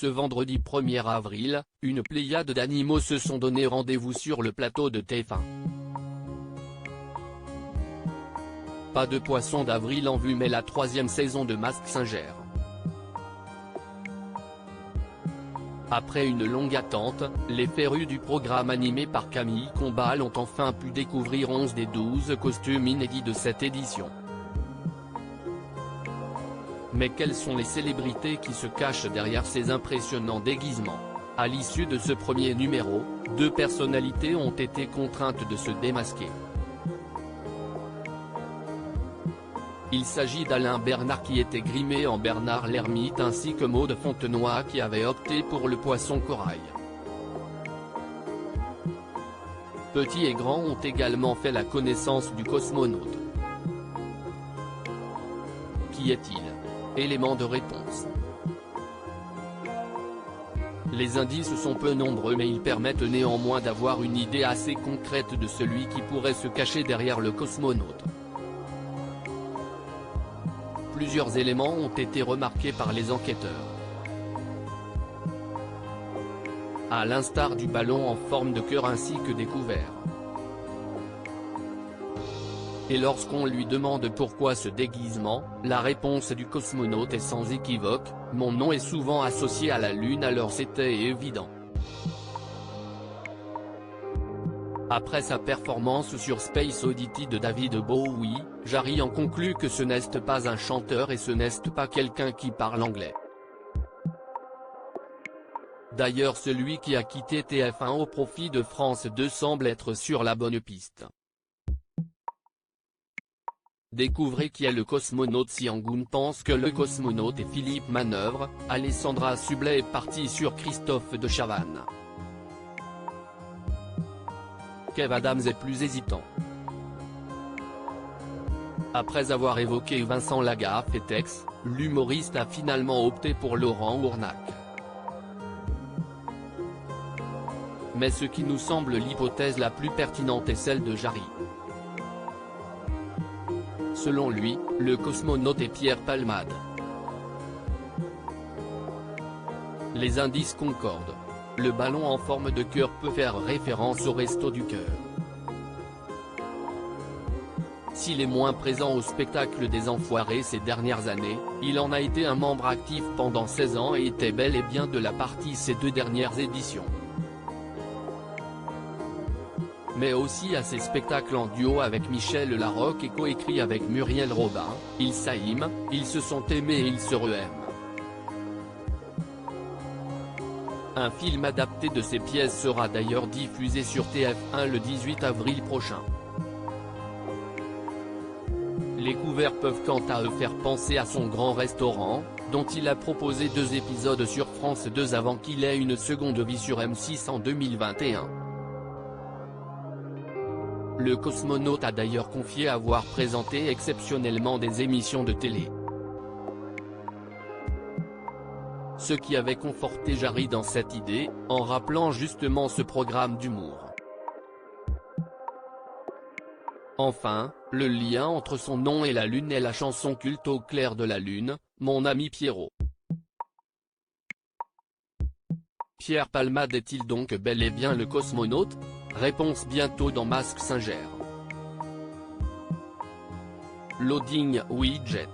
Ce vendredi 1er avril, une pléiade d'animaux se sont donné rendez-vous sur le plateau de TF1. Pas de poisson d'avril en vue mais la 3e saison de Mask Singer. Après une longue attente, les férus du programme animé par Camille Combal ont enfin pu découvrir 11 des 12 costumes inédits de cette édition. Mais quelles sont les célébrités qui se cachent derrière ces impressionnants déguisements? À l'issue de ce premier numéro, 2 personnalités ont été contraintes de se démasquer. Il s'agit d'Alain Bernard qui était grimé en Bernard l'Ermite ainsi que Maud Fontenoy qui avait opté pour le poisson corail. Petits et grands ont également fait la connaissance du cosmonaute. Qui est-il? Élément de réponse. Les indices sont peu nombreux mais ils permettent néanmoins d'avoir une idée assez concrète de celui qui pourrait se cacher derrière le cosmonaute. Plusieurs éléments ont été remarqués par les enquêteurs. À l'instar du ballon en forme de cœur ainsi que des couverts. Et lorsqu'on lui demande pourquoi ce déguisement, la réponse du cosmonaute est sans équivoque: mon nom est souvent associé à la Lune alors c'était évident. Après sa performance sur Space Oddity de David Bowie, Jarry en conclut que ce n'est pas un chanteur et ce n'est pas quelqu'un qui parle anglais. D'ailleurs celui qui a quitté TF1 au profit de France 2 semble être sur la bonne piste. Découvrez qui est le cosmonaute. Si Angoun pense que le cosmonaute est Philippe Manœuvre, Alessandra Sublet est partie sur Christophe de Chavannes. Kev Adams est plus hésitant. Après avoir évoqué Vincent Lagaffe et Tex, l'humoriste a finalement opté pour Laurent Ournac. Mais ce qui nous semble l'hypothèse la plus pertinente est celle de Jarry. Selon lui, le cosmonaute est Pierre Palmade. Les indices concordent. Le ballon en forme de cœur peut faire référence au Resto du Cœur. S'il est moins présent au spectacle des Enfoirés ces dernières années, il en a été un membre actif pendant 16 ans et était bel et bien de la partie ces 2 dernières éditions. Mais aussi à ses spectacles en duo avec Michel Larocque et coécrit avec Muriel Robin, ils s'aiment, ils se sont aimés et ils se re-aiment. Un film adapté de ces pièces sera d'ailleurs diffusé sur TF1 le 18 avril prochain. Les couverts peuvent quant à eux faire penser à son grand restaurant, dont il a proposé 2 épisodes sur France 2 avant qu'il ait une seconde vie sur M6 en 2021. Le cosmonaute a d'ailleurs confié avoir présenté exceptionnellement des émissions de télé. Ce qui avait conforté Jarry dans cette idée, en rappelant justement ce programme d'humour. Enfin, le lien entre son nom et la Lune est la chanson culte Au clair de la Lune, Mon ami Pierrot. Pierre Palmade est-il donc bel et bien le cosmonaute? Réponse bientôt dans Mask Singer. Loading Widget.